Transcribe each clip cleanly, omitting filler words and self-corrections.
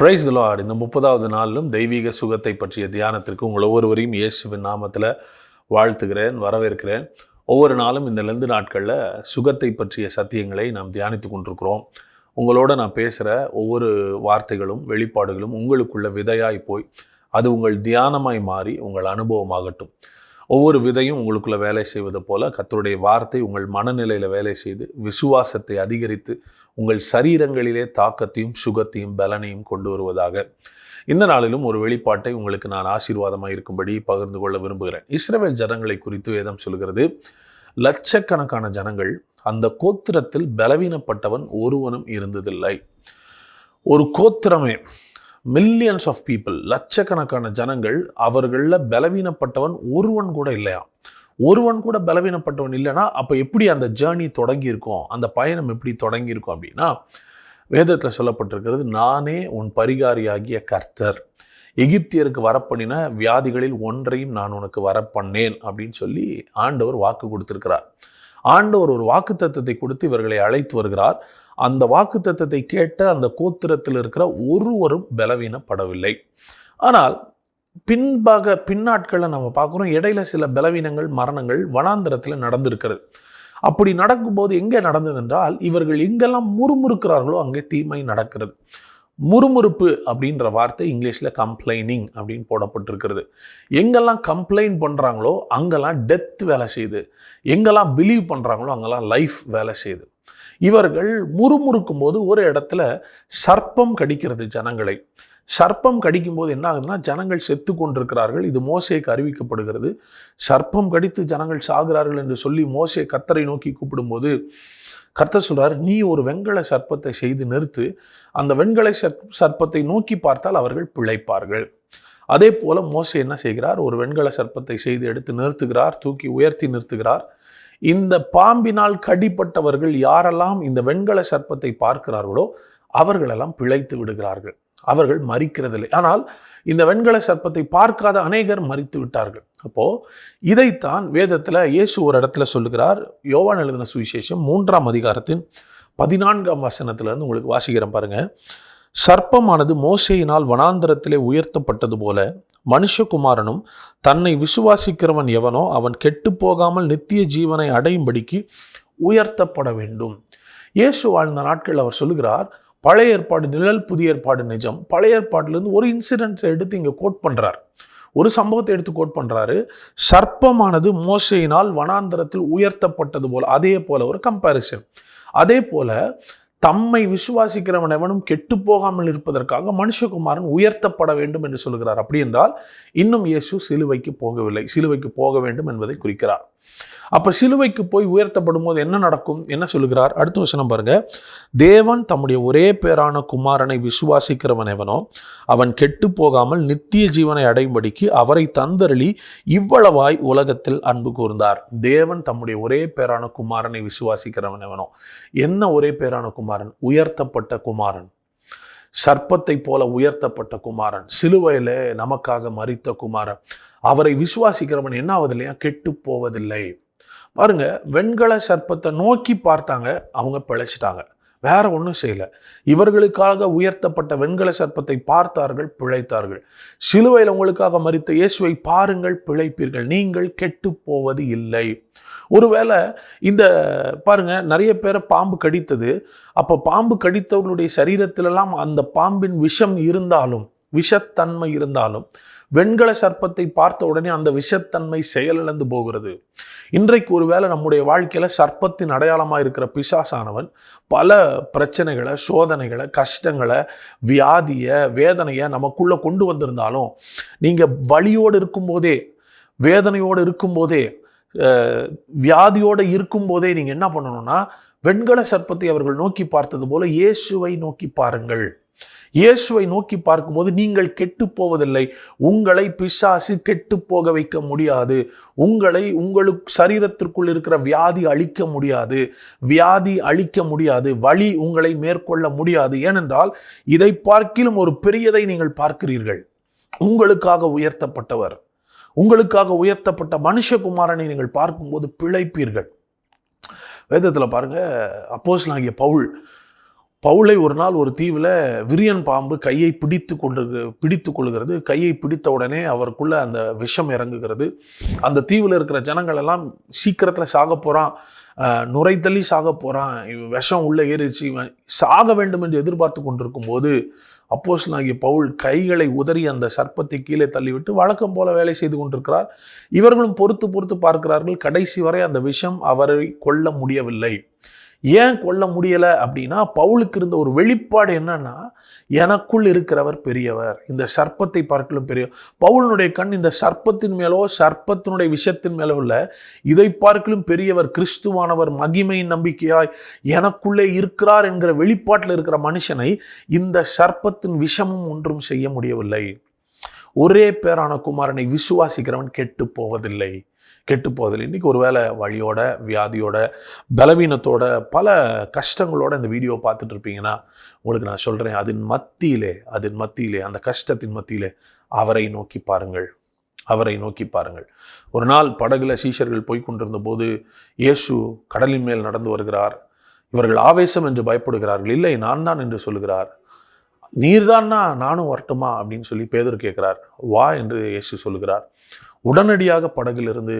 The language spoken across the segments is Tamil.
Praise the Lord. இந்த 30வது நாளிலும் தெய்வீக சுகத்தை பற்றிய தியானத்திற்கு உங்கள் ஒவ்வொருவரையும் இயேசுவின் நாமத்தில் வாழ்த்துகிறேன், வரவேற்கிறேன். ஒவ்வொரு நாளும் இந்த லெந்து நாட்களில் சுகத்தை பற்றிய சத்தியங்களை நாம் தியானித்து கொண்டிருக்கிறோம். உங்களோட நான் பேசுகிற ஒவ்வொரு வார்த்தைகளும் வெளிப்பாடுகளும் உங்களுக்குள்ள விதையாய் போய் அது உங்கள் தியானமாய் மாறி உங்கள் அனுபவமாகட்டும். ஒவ்வொரு விதையும் உங்களுக்குள்ள வேலை செய்வது போல கர்த்தருடைய வார்த்தை உங்கள் மனநிலையில் வேலை செய்து விசுவாசத்தை அதிகரித்து உங்கள் சரீரங்களிலே தாக்கத்தையும் சுகத்தையும் பலனையும் கொண்டு வருவதாக. இந்த நாளிலும் ஒரு வெளிப்பாட்டை உங்களுக்கு நான் ஆசீர்வாதமாக இருக்கும்படி பகிர்ந்து கொள்ள விரும்புகிறேன். இஸ்ரவேல் ஜனங்களை குறித்து வேதம் சொல்கிறது, லட்சக்கணக்கான ஜனங்கள், அந்த கோத்திரத்தில் பலவீனப்பட்டவன் ஒருவனும் இருந்ததில்லை. ஒரு கோத்திரமே, மில்லியன்ஸ் ஆஃப் பீப்புள், லட்சக்கணக்கான ஜனங்கள், அவர்களில் பலவீனப்பட்டவன் ஒருவன் கூட இல்லையா? ஒருவன் கூட பலவீனப்பட்டவன் இல்லைன்னா அப்போ எப்படி அந்த ஜேர்னி தொடங்கியிருக்கும், அந்த பயணம் எப்படி தொடங்கியிருக்கும் அப்படின்னா, வேதத்தில் சொல்லப்பட்டிருக்கிறது, நானே உன் பரிகாரியாகிய கர்த்தர், எகிப்தியருக்கு வரப்பண்ணின வியாதிகளில் ஒன்றையும் நான் உனக்கு வரப்பண்ணேன் அப்படின்னு சொல்லி ஆண்டவர் வாக்கு கொடுத்திருக்கிறார். ஆண்டவர் ஒரு வாக்கு தத்தத்தை கொடுத்து இவர்களை அழைத்து வருகிறார். அந்த வாக்கு தத்தத்தை கேட்ட அந்த கோத்திரத்தில் இருக்கிற ஒருவரும் பலவீனப்படவில்லை. ஆனால் பின்னாட்களில் நம்ம பார்க்குறோம், இடையில சில பலவீனங்கள், மரணங்கள் வனாந்திரத்தில் நடந்திருக்கிறது. அப்படி நடக்கும்போது எங்கே நடந்தது என்றால், இவர்கள் எங்கெல்லாம் முறுமுறுக்கிறார்களோ அங்கே தீமை நடக்கிறது. முறுமுறுப்பு அப்படின்ற வார்த்தை இங்கிலீஷில் கம்ப்ளைனிங் அப்படின்னு போடப்பட்டிருக்கிறது. எங்கெல்லாம் கம்ப்ளைண்ட் பண்ணுறாங்களோ அங்கெல்லாம் டெத் வேலை செய்யுது, எங்கெல்லாம் பிலீவ் பண்ணுறாங்களோ அங்கெல்லாம் லைஃப் வேலை செய்யுது. இவர்கள் முறுமுறுக்கும் போது ஒரு இடத்துல சர்ப்பம் கடிக்கிறது ஜனங்களை. சர்ப்பம் கடிக்கும்போது என்ன ஆகுதுன்னா, ஜனங்கள் செத்து கொண்டிருக்கிறார்கள். இது மோசேக்கு அறிவிக்கப்படுகிறது. சர்ப்பம் கடித்து ஜனங்கள் சாகிறார்கள் என்று சொல்லி மோசே கர்த்தரை நோக்கி கூப்பிடும்போது கர்த்தர் சொல்றார், நீ ஒரு வெண்கல சர்ப்பத்தை செய்து நிறுத்து, அந்த வெண்கல சர்ப்பத்தை நோக்கி பார்த்தால் அவர்கள் பிழைப்பார்கள். அதே போல மோசே என்ன செய்கிறார், ஒரு வெண்கல சர்ப்பத்தை செய்து எடுத்து நிறுத்துகிறார், தூக்கி உயர்த்தி நிறுத்துகிறார். இந்த பாம்பினால் கடிப்பட்டவர்கள் யாரெல்லாம் இந்த வெண்கல சர்ப்பத்தை பார்க்கிறார்களோ அவர்களெல்லாம் பிழைத்து விடுகிறார்கள், அவர்கள் மரிக்கிறதில்லை. ஆனால் இந்த வெண்கல சர்ப்பத்தை பார்க்காத அநேகர் மரித்து விட்டார்கள். அப்போ இதைத்தான் வேதத்தில் இயேசு ஒரு இடத்துல சொல்லுகிறார். யோவான் எழுதின சுவிசேஷம் 3ஆம் அதிகாரத்தின் 14ஆம் வசனத்திலிருந்து உங்களுக்கு வாசிக்கிறேன் பாருங்க. சர்ப்பமானது மோசேயினால் வனாந்தரத்திலே உயர்த்தப்பட்டது போல மனுஷகுமாரனும் தன்னை விசுவாசிக்கிறவன் எவனோ அவன் கெட்டு போகாமல் நித்திய ஜீவனை அடையும்படிக்கு உயர்த்தப்பட வேண்டும். இயேசு வாழ்ந்த நாட்கள் அவர் சொல்லுகிறார், பழைய ஏற்பாடு நிழல், புதிய ஏற்பாடு நிஜம். பழைய ஏற்பாட்டிலேருந்து ஒரு இன்சிடென்ட்ஸை எடுத்து இங்கே கோட் பண்ணுறார், ஒரு சம்பவத்தை எடுத்து கோட் பண்ணுறாரு. சர்ப்பமானது மோசேயினால் வனாந்தரத்தில் உயர்த்தப்பட்டது போல, அதே போல ஒரு கம்பேரிசன். அதே போல தம்மை விசுவாசிக்கிறவன் எவனும் கெட்டு போகாமல் இருப்பதற்காக மனுஷகுமாரன் உயர்த்தப்பட வேண்டும் என்று சொல்கிறார். அப்படி என்றால் இன்னும் இயேசு சிலுவைக்கு போகவில்லை, சிலுவைக்கு போக வேண்டும் என்பதை குறிக்கிறார். அப்போ சிலுவைக்கு போய் உயர்த்தப்படும் போது என்ன நடக்கும், என்ன சொல்லுகிறார்? அடுத்த வசனம் பாருங்க. தேவன் தம்முடைய ஒரே பேரான குமாரனை விசுவாசிக்கிறவன் எவனோ அவன் கெட்டு போகாமல் நித்திய ஜீவனை அடையும்படிக்கு அவரை தந்தருளி இவ்வளவாய் உலகத்தில் அன்பு கூர்ந்தார். தேவன் தம்முடைய ஒரே பேரான குமாரனை விசுவாசிக்கிறவன் எவனோ. என்ன ஒரே பேரான குமாரன்? உயர்த்தப்பட்ட குமாரன், சர்ப்பத்தை போல உயர்த்தப்பட்ட குமாரன், சிலுவையிலே நமக்காக மரித்த குமாரன். அவரை விசுவாசிக்கிறவன் என்ன ஆவது இல்லையா? கெட்டு போவதில்லை. பாருங்க, வெண்கல சர்ப்பத்தை நோக்கி பார்த்தாங்க, அவங்க பிழைச்சிட்டாங்க, வேற ஒன்றும் செய்யல. இவர்களுக்காக உயர்த்தப்பட்ட வெண்கல சர்ப்பத்தை பார்த்தார்கள், பிழைத்தார்கள். சிலுவையில் உங்களுக்காக மரித்த இயேசுவை பாருங்கள், பிழைப்பீர்கள், நீங்கள் கெட்டு போவது இல்லை. ஒருவேளை இந்த பாருங்க, நிறைய பேரை பாம்பு கடித்தது. அப்போ பாம்பு கடித்தவர்களுடைய சரீரத்திலெல்லாம் அந்த பாம்பின் விஷம் இருந்தாலும், விஷத்தன்மை இருந்தாலும், வெண்கல சர்ப்பத்தை பார்த்த உடனே அந்த விஷத்தன்மை செயலிழந்து போகிறது. இன்றைக்கு ஒருவேளை நம்முடைய வாழ்க்கையில சர்ப்பத்தின் அடையாளமாக இருக்கிற பிசாசானவன் பல பிரச்சனைகளை, சோதனைகளை, கஷ்டங்களை, வியாதியை, வேதனையை நமக்குள்ள கொண்டு வந்திருந்தாலும், நீங்க வலியோடு இருக்கும்போதே, வேதனையோடு இருக்கும்போதே, வியாதியோடு இருக்கும்போதே நீங்க என்ன பண்ணணும்னா, வெண்கல சர்ப்பத்தை அவர்கள் நோக்கி பார்த்தது போல இயேசுவை நோக்கி பாருங்கள். இயேசுவை நோக்கி பார்க்கும்போது நீங்கள் கெட்டு போவதில்லை. உங்களை பிசாசு கெட்டு போக வைக்க முடியாது. உங்களுக்கு சரீரத்திற்குள் இருக்கிற வியாதி அழிக்க முடியாது, வியாதி அழிக்க முடியாது, வலி உங்களை மேற்கொள்ள முடியாது. ஏனென்றால் இதை பார்க்கிலும் ஒரு பெரியதை நீங்கள் பார்க்கிறீர்கள். உங்களுக்காக உயர்த்தப்பட்டவர், உங்களுக்காக உயர்த்தப்பட்ட மனுஷகுமாரனை நீங்கள் பார்க்கும்போது பிழைப்பீர்கள். வேதத்தில் பாருங்க, அப்போஸ்தலனாகிய பவுல் பவுலை ஒரு நாள் ஒரு தீவில் விரியன் பாம்பு கையை பிடித்து கொள்கிறது. கையை பிடித்த உடனே அவருக்குள்ள அந்த விஷம் இறங்குகிறது. அந்த தீவில் இருக்கிற ஜனங்கள் எல்லாம் சீக்கிரத்தில் சாக போகிறான், நுரை தள்ளி சாக போகிறான், விஷம் உள்ளே ஏறிச்சு, சாக வேண்டும் என்று எதிர்பார்த்து கொண்டிருக்கும் போது அப்போஸ்தலனாகிய பவுல் கைகளை உதறி அந்த சர்ப்பத்தை கீழே தள்ளிவிட்டு வழக்கம் போல வேலை செய்து கொண்டிருக்கிறார். இவர்களும் பொறுத்து பார்க்கிறார்கள். கடைசி வரை அந்த விஷம் அவரை கொல்ல முடியவில்லை. ஏன் கொல்ல முடியலை அப்படின்னா, பவுலுக்கு இருந்த ஒரு வெளிப்பாடு என்னன்னா, எனக்குள் இருக்கிறவர் பெரியவர், இந்த சர்ப்பத்தை பார்க்கலும் பெரியவர். பவுலினுடைய கண் இந்த சர்ப்பத்தின் மேலோ சர்ப்பத்தினுடைய விஷத்தின் மேலோ உள்ள இதை பார்க்கலும் பெரியவர் கிறிஸ்துவானவர் மகிமையின் நம்பிக்கையாய் எனக்குள்ளே இருக்கிறார் என்கிற வெளிப்பாட்டில் இருக்கிற மனுஷனை இந்த சர்ப்பத்தின் விஷமும் ஒன்றும் செய்ய முடியவில்லை. ஒரே பேரான குமாரனை விசுவாசிக்கிறவன் கெட்டு போவதில்லை. இன்றைக்கி ஒரு வேளை வழியோட, வியாதியோட, பலவீனத்தோட, பல கஷ்டங்களோட இந்த வீடியோ பார்த்துட்டு இருப்பீங்கன்னா உங்களுக்கு நான் சொல்கிறேன், அதன் மத்தியிலே அந்த கஷ்டத்தின் மத்தியிலே அவரை நோக்கி பாருங்கள். ஒரு நாள் படகுல சீஷர்கள் போய்கொண்டிருந்த போது இயேசு கடலின் மேல் நடந்து வருகிறார். இவர்கள் ஆவேசம் என்று பயப்படுகிறார்கள். இல்லை, நான் தான் என்று சொல்லுகிறார். நீர்தான்னா நானும் வரட்டுமா அப்படின்னு சொல்லி பேதுரு கேட்கிறார். வா என்று இயேசு சொல்லுகிறார். உடனடியாக படகிலிருந்து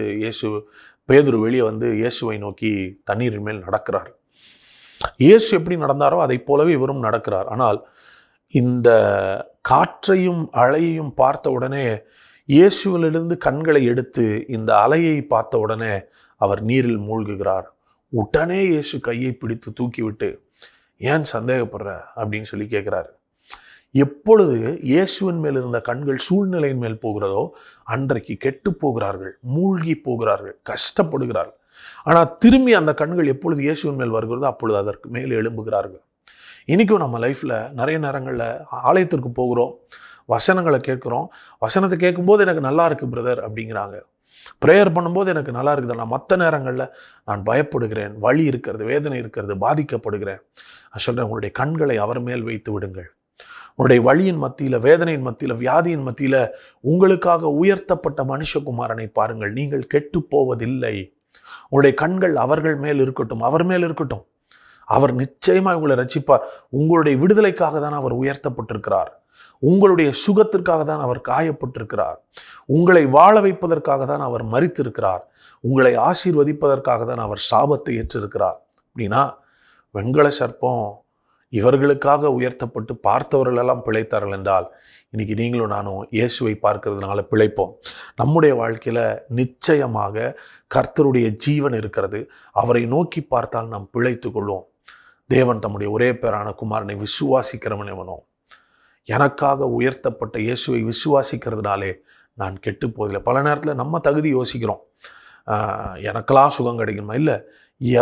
பேதுரு வெளியே வந்து இயேசுவை நோக்கி தண்ணீரின் மேல் நடக்கிறார். இயேசு எப்படி நடந்தாரோ அதை போலவே இவரும் நடக்கிறார். ஆனால் இந்த காற்றையும் அலையையும் பார்த்த உடனே இயேசுவிலிருந்து கண்களை எடுத்து இந்த அலையை பார்த்த உடனே அவர் நீரில் மூழ்குகிறார். உடனே இயேசு கையை பிடித்து தூக்கிவிட்டு, ஏன் சந்தேகப்படுற அப்படின்னு சொல்லி கேட்கிறாரு. எப்பொழுது இயேசுவின் மேல் இருந்த கண்கள் சூழ்நிலையின் மேல் போகிறதோ அன்றைக்கு கெட்டு போகிறார்கள், மூழ்கி போகிறார்கள், கஷ்டப்படுகிறார்கள். ஆனால் திரும்பி அந்த கண்கள் எப்பொழுது இயேசுவின் மேல் வருகிறதோ அப்பொழுது அதற்கு மேல் எழும்புகிறார்கள். இன்றைக்கும் நம்ம லைஃப்பில் நிறைய நேரங்களில் ஆலயத்திற்கு போகிறோம், வசனங்களை கேட்குறோம். வசனத்தை கேட்கும்போது எனக்கு நல்லா இருக்குது பிரதர் அப்படிங்கிறாங்க. ப்ரேயர் பண்ணும்போது எனக்கு நல்லா இருக்குது. நான் மற்ற நேரங்களில் நான் பயப்படுகிறேன், வலி இருக்கிறது, வேதனை இருக்கிறது, பாதிக்கப்படுகிறேன். நான் சொல்கிறேன், உங்களுடைய கண்களை அவர் மேல் வைத்து விடுங்கள். உங்களுடைய வழியின் மத்தியில், வேதனையின் மத்தியில், வியாதியின் மத்தியில் உங்களுக்காக உயர்த்தப்பட்ட மனுஷகுமாரனை பாருங்கள். நீங்கள் கெட்டு போவதில்லை. உங்களுடைய கண்கள் அவர் மேல் இருக்கட்டும். அவர் நிச்சயமாக உங்களை ரட்சிப்பார். உங்களுடைய விடுதலைக்காக தான் அவர் உயர்த்தப்பட்டிருக்கிறார். உங்களுடைய சுகத்திற்காக தான் அவர் காயப்பட்டிருக்கிறார். உங்களை வாழ வைப்பதற்காக தான் அவர் மரித்திருக்கிறார். உங்களை ஆசீர்வதிப்பதற்காக தான் அவர் சாபத்தை ஏற்றிருக்கிறார். அப்படின்னா வெண்கல சர்ப்பம் இவர்களுக்காக உயர்த்தப்பட்டு பார்த்தவர்களெல்லாம் பிழைத்தார்கள் என்றால் இன்னைக்கு நீங்களும் நானும் இயேசுவை பார்க்கறதுனால பிழைப்போம். நம்முடைய வாழ்க்கையில் நிச்சயமாக கர்த்தருடைய ஜீவன் இருக்கிறது. அவரை நோக்கி பார்த்தால் நாம் பிழைத்து கொள்வோம். தேவன் தம்முடைய ஒரே பேரான குமாரனை விசுவாசிக்கிறவன் எவனோ, எனக்காக உயர்த்தப்பட்ட இயேசுவை விசுவாசிக்கிறதுனாலே நான் கெட்டு போவதில்லை. பல நேரத்தில் நம்ம தகுதி யோசிக்கிறோம், எனக்கெல்லாம் சுகம் கிடைக்குமா? இல்லை,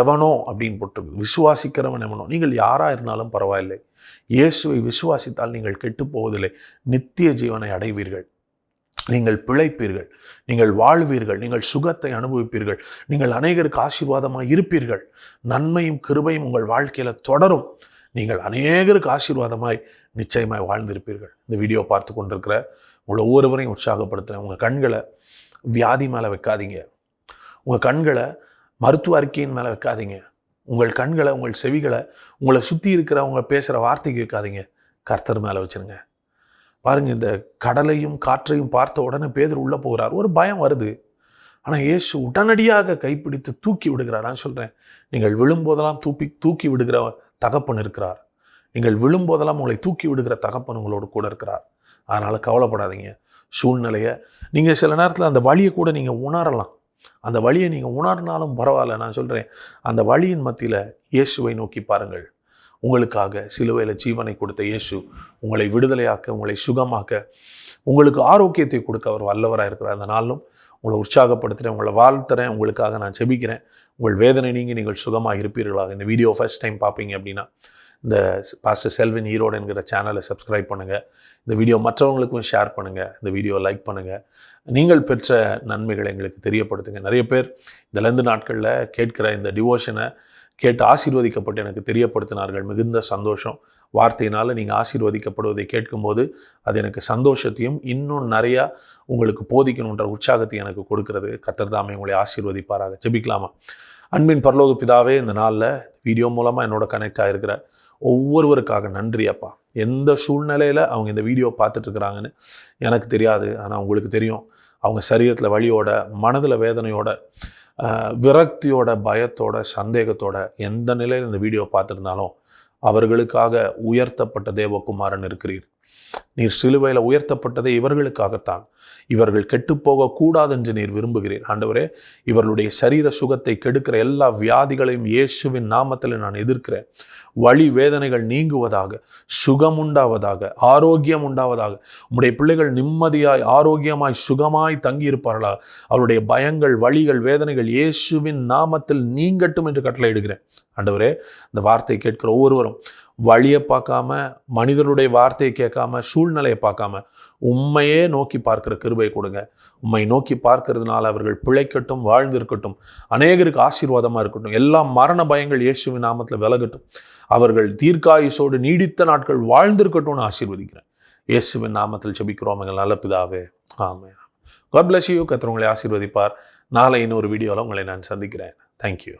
எவனோ அப்படின்னு போட்டிருக்கு. விசுவாசிக்கிறவன் எவனோ. நீங்கள் யாராக இருந்தாலும் பரவாயில்லை, இயேசுவை விசுவாசித்தால் நீங்கள் கெட்டு போவதில்லை, நித்திய ஜீவனை அடைவீர்கள், நீங்கள் பிழைப்பீர்கள், நீங்கள் வாழ்வீர்கள், நீங்கள் சுகத்தை அனுபவிப்பீர்கள், நீங்கள் அநேகருக்கு ஆசீர்வாதமாக இருப்பீர்கள், நன்மையும் கிருபையும் உங்கள் வாழ்க்கையில் தொடரும், நீங்கள் அநேகருக்கு ஆசீர்வாதமாய் நிச்சயமாய் வாழ்ந்திருப்பீர்கள். இந்த வீடியோ பார்த்து கொண்டிருக்கிற உங்களை ஒவ்வொருவரையும் உற்சாகப்படுத்துகிறேன். உங்கள் கண்களை வியாதி மேலே வைக்காதீங்க, உங்கள் கண்களை மருத்துவ அறிக்கையின் மேலே வைக்காதீங்க, உங்கள் கண்களை, உங்கள் செவிகளை உங்களை சுற்றி இருக்கிறவங்க பேசுகிற வார்த்தைக்கு வைக்காதீங்க, கர்த்தர் மேலே வச்சுருங்க. பாருங்கள், இந்த கடலையும் காற்றையும் பார்த்த உடனே பேதுரு உள்ளே போகிறார். ஒரு பயம் வருது. ஆனால் இயேசு உடனடியாக கைப்பிடித்து தூக்கி விடுகிறார். நான் சொல்கிறேன், நீங்கள் விழும்போதெல்லாம் தூக்கி விடுகிற தகப்பன் இருக்கிறார். நீங்கள் விழும்போதெல்லாம் உங்களை தூக்கி விடுகிற தகப்பன் உங்களோடு கூட இருக்கிறார். அதனால் கவலைப்படாதீங்க. சூழ்நிலையை நீங்கள் சில நேரத்தில் அந்த வழியை கூட நீங்கள் உணரலாம். அந்த வழியை நீங்கள் உணர்ந்தாலும் பரவாயில்ல. நான் சொல்கிறேன், அந்த வழியின் மத்தியில் இயேசுவை நோக்கி பாருங்கள். உங்களுக்காக சிலுவையில் ஜீவனை கொடுத்த இயேசு உங்களை விடுதலையாக்க, உங்களை சுகமாக்க, உங்களுக்கு ஆரோக்கியத்தை கொடுக்க அவர் வல்லவராக இருக்கிறார். அந்த நாளும் உங்களை உற்சாகப்படுத்துகிறேன், உங்களை வாழ்த்துறேன், உங்களுக்காக நான் செபிக்கிறேன். உங்கள் வேதனை நீங்கள் சுகமாக இருப்பீர்களாக. இந்த வீடியோ ஃபர்ஸ்ட் டைம் பார்ப்பீங்க அப்படின்னா இந்த பாஸ்டர் செல்வின் ஈரோடு என்கிற சேனலை சப்ஸ்கிரைப் பண்ணுங்கள். இந்த வீடியோ மற்றவங்களுக்கும் ஷேர் பண்ணுங்கள். இந்த வீடியோ லைக் பண்ணுங்கள். நீங்கள் பெற்ற நன்மைகளை எங்களுக்கு தெரியப்படுத்துங்க. நிறைய பேர் இந்த லந்து நாட்களில் கேட்கிற இந்த டிவோஷனை கேட்டு ஆசீர்வதிக்கப்பட்டு எனக்கு தெரியப்படுத்தினார்கள். மிகுந்த சந்தோஷம். வார்த்தையினால் நீங்கள் ஆசீர்வதிக்கப்படுவதை கேட்கும்போது அது எனக்கு சந்தோஷத்தையும் இன்னும் நிறையா உங்களுக்கு போதிக்கணுன்ற உற்சாகத்தையும் எனக்கு கொடுக்கிறது. கர்த்தர் தாமே உங்களை ஆசீர்வதிப்பாராக. ஜெபிக்கலாமா? அன்பின் பரலோக பிதாவே, இந்த நாளில் வீடியோ மூலமாக என்னோட கனெக்ட் ஆகிருக்கிற ஒவ்வொருவருக்காக நன்றி அப்பா. எந்த சூழ்நிலையில் அவங்க இந்த வீடியோ பார்த்துட்டு இருக்கிறாங்கன்னு எனக்கு தெரியாது, ஆனால் உங்களுக்கு தெரியும். அவங்க சரீரத்தில் வலியோட, மனதில் வேதனையோட, விரக்தியோட, பயத்தோட, சந்தேகத்தோட எந்த நிலையில் இந்த வீடியோ பார்த்துருந்தாலும் அவர்களுக்காக உயர்த்தப்பட்ட தேவகுமாரன் இருக்கிறீர். நீர் சிலுவையில் உயர்த்தப்பட்டதே இவர்களுக்காகத்தான். இவர்கள் கெட்டுப்போகக்கூடாது என்று நீர் விரும்புகிறீர். ஆண்டவரே, இவர்களுடைய சரீர சுகத்தை கெடுக்கிற எல்லா வியாதிகளையும் இயேசுவின் நாமத்தில் நான் எதிர்க்கிறேன். வலி வேதனைகள் நீங்குவதாக, சுகம் உண்டாவதாக, ஆரோக்கியம் உண்டாவதாக. உம்முடைய பிள்ளைகள் நிம்மதியாய், ஆரோக்கியமாய், சுகமாய் தங்கியிருப்பார்களா. அவருடைய பயங்கள், வலிகள், வேதனைகள் இயேசுவின் நாமத்தில் நீங்கட்டும் என்று கட்டளையிடுகிறேன். ஆண்டவரே, இந்த வார்த்தை கேட்கிற ஒவ்வொருவரும் வழியை பார்க்காம, மனிதனுடைய வார்த்தையை கேட்காம, சூழ்நிலையை பார்க்காம உம்மையே நோக்கி பார்க்கிற கிருபை கொடுங்க. உம்மை நோக்கி பார்க்கறதுனால அவர்கள் பிழைக்கட்டும், வாழ்ந்திருக்கட்டும், அநேகருக்கு ஆசீர்வாதமாக இருக்கட்டும். எல்லா மரண பயங்கள் இயேசுவின் நாமத்தில் விலகட்டும். அவர்கள் தீர்க்காயுசோடு நீடித்த நாட்கள் வாழ்ந்திருக்கட்டும்னு ஆசீர்வதிக்கிறேன். இயேசுவின் நாமத்தில் ஜெபிக்கிறோம் எங்கள் நல்ல பிதாவே, ஆமென். God bless you. கர்த்தர் உங்களை ஆசீர்வதிப்பார். நாளை இன்னொரு வீடியோவில் உங்களை நான் சந்திக்கிறேன். தேங்க்யூ.